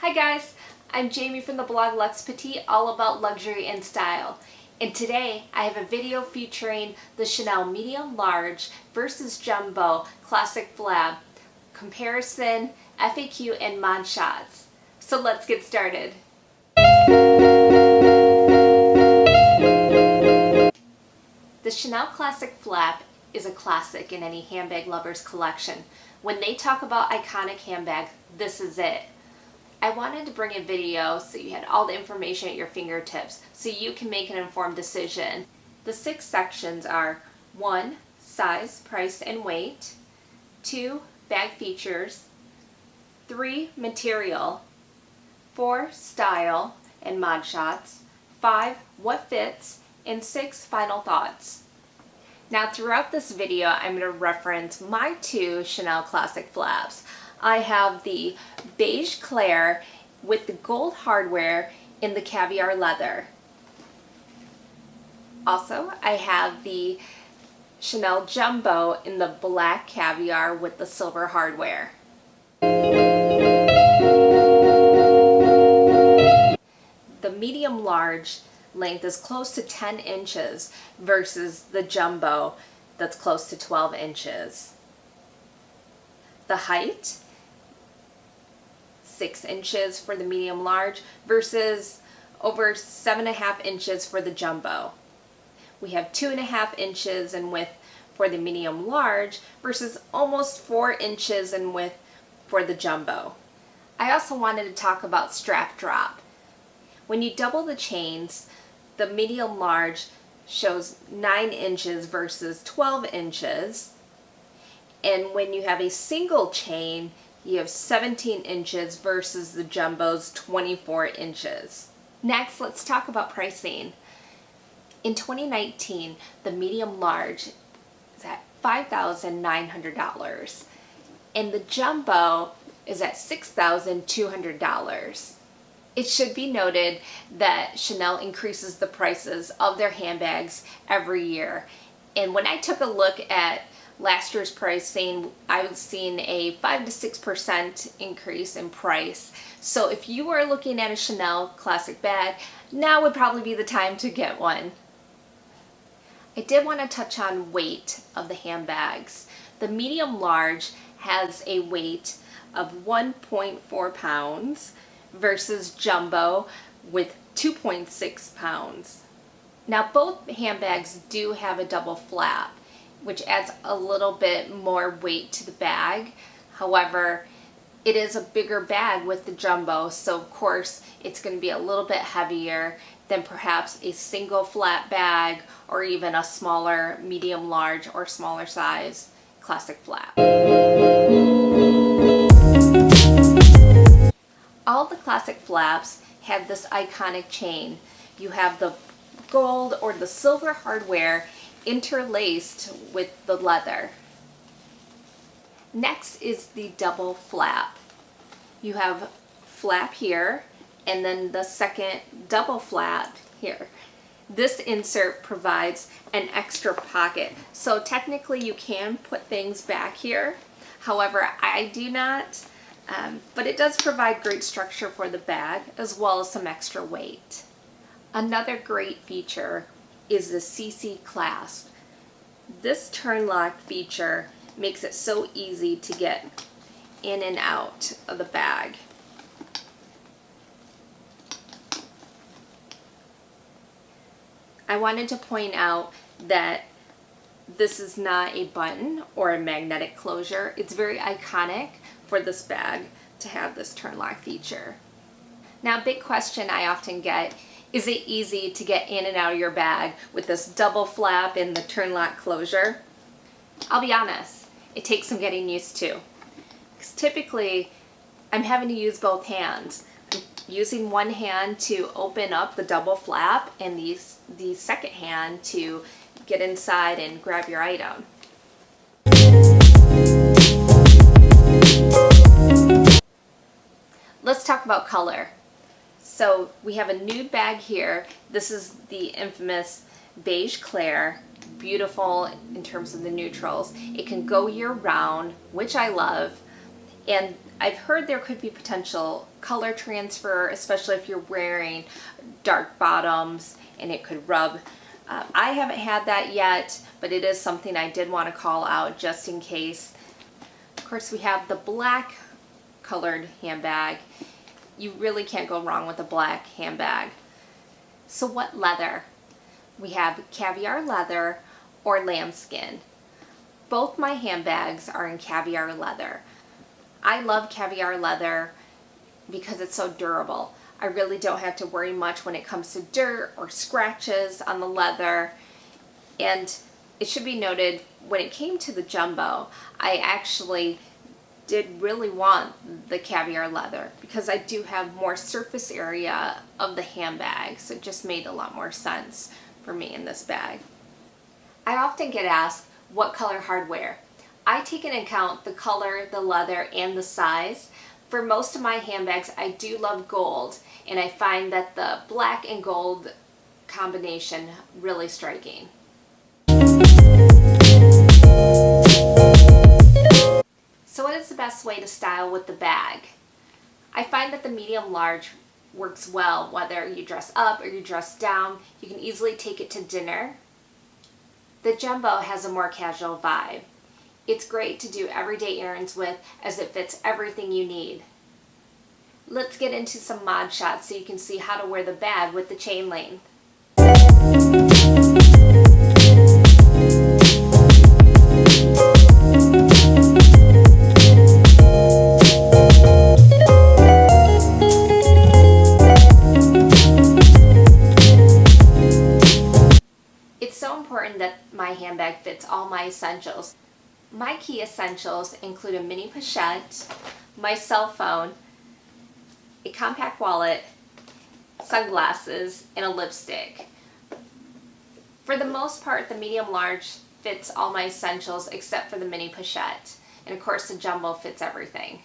Hi guys, I'm Jamie from the blog LuxPetite, all about luxury and style. And today I have a video featuring the Chanel medium large versus jumbo classic flab comparison, FAQ, and mod shots. So let's get started. The Chanel classic flap is a classic in any handbag lover's collection. When they talk about iconic handbags, this is it. I wanted to bring a video so you had all the information at your fingertips so you can make an informed decision. The 6 sections are 1. Size, price, and weight. 2. Bag features. 3. Material. 4. Style and mod shots. 5. What fits. And 6. Final thoughts. Now throughout this video I'm going to reference my 2 Chanel classic flaps. I have the beige Claire with the gold hardware in the caviar leather. Also, I have the Chanel Jumbo in the black caviar with the silver hardware. The medium large length is close to 10 inches versus the jumbo that's close to 12 inches. The height, 6 inches for the medium large versus over 7.5 inches for the jumbo. We have 2.5 inches in width for the medium large versus almost 4 inches in width for the jumbo. I also wanted to talk about strap drop. When you double the chains, the medium large shows 9 inches versus 12 inches. And when you have a single chain, you have 17 inches versus the jumbo's 24 inches. Next, let's talk about pricing. In 2019, the medium large is at $5,900 and the jumbo is at $6,200. It should be noted that Chanel increases the prices of their handbags every year. And when I took a look at last year's pricing, I was seeing a 5 to 6% increase in price. So if you are looking at a Chanel classic bag, now would probably be the time to get one. I did want to touch on weight of the handbags. The medium large has a weight of 1.4 pounds versus jumbo with 2.6 pounds. Now both handbags do have a double flap, which adds a little bit more weight to the bag. However, it is a bigger bag with the jumbo, so of course it's going to be a little bit heavier than perhaps a single flat bag or even a smaller medium large or smaller size classic flap. All the classic flaps have this iconic chain. You have the gold or the silver hardware interlaced with the leather. Next is the double flap. You have flap here and then the second double flap here. This insert provides an extra pocket, so technically you can put things back here. However, I do not, but it does provide great structure for the bag as well as some extra weight. Another great feature is the CC clasp. This turn lock feature makes it so easy to get in and out of the bag. I wanted to point out that this is not a button or a magnetic closure. It's very iconic for this bag to have this turn lock feature. Now, a big question I often get: is it easy to get in and out of your bag with this double flap and the turn lock closure? I'll be honest, it takes some getting used to. Because typically, I'm having to use both hands. I'm using one hand to open up the double flap and the second hand to get inside and grab your item. Let's talk about color. So we have a nude bag here. This is the infamous beige Claire. Beautiful in terms of the neutrals. It can go year round, which I love. And I've heard there could be potential color transfer, especially if you're wearing dark bottoms and it could rub. I haven't had that yet, but it is something I did want to call out just in case. Of course, we have the black colored handbag. You really can't go wrong with a black handbag. So what leather? We have caviar leather or lambskin. Both my handbags are in caviar leather. I love caviar leather because it's so durable. I really don't have to worry much when it comes to dirt or scratches on the leather. And it should be noted, when it came to the jumbo, I actually did really want the caviar leather because I do have more surface area of the handbag, so it just made a lot more sense for me in this bag. I often get asked, what color hardware? I take into account the color, the leather, and the size. For most of my handbags, I do love gold, and I find that the black and gold combination really striking. So what is the best way to style with the bag? I find that the medium large works well whether you dress up or you dress down. You can easily take it to dinner. The jumbo has a more casual vibe. It's great to do everyday errands with as it fits everything you need. Let's get into some mod shots so you can see how to wear the bag with the chain length. It's so important that my handbag fits all my essentials. My key essentials include a mini pochette, my cell phone, a compact wallet, sunglasses, and a lipstick. For the most part, the medium large fits all my essentials except for the mini pochette. And of course, the jumbo fits everything.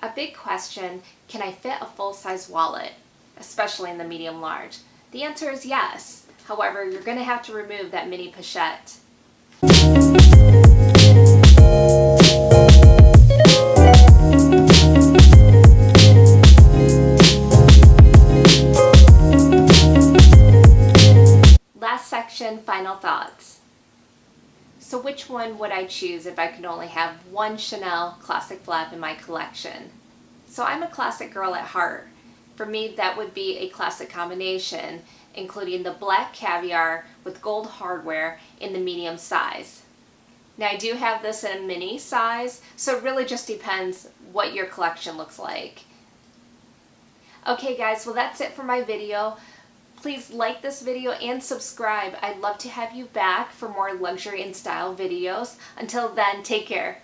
A big question, can I fit a full-size wallet, especially in the medium large? The answer is yes. However, you're going to have to remove that mini pochette. Last section, final thoughts. So which one would I choose if I could only have one Chanel classic flap in my collection? So I'm a classic girl at heart. For me, that would be a classic combination, including the black caviar with gold hardware in the medium size. Now, I do have this in a mini size, so it really just depends what your collection looks like. Okay guys, well that's it for my video. Please like this video and subscribe. I'd love to have you back for more luxury and style videos. Until then, take care.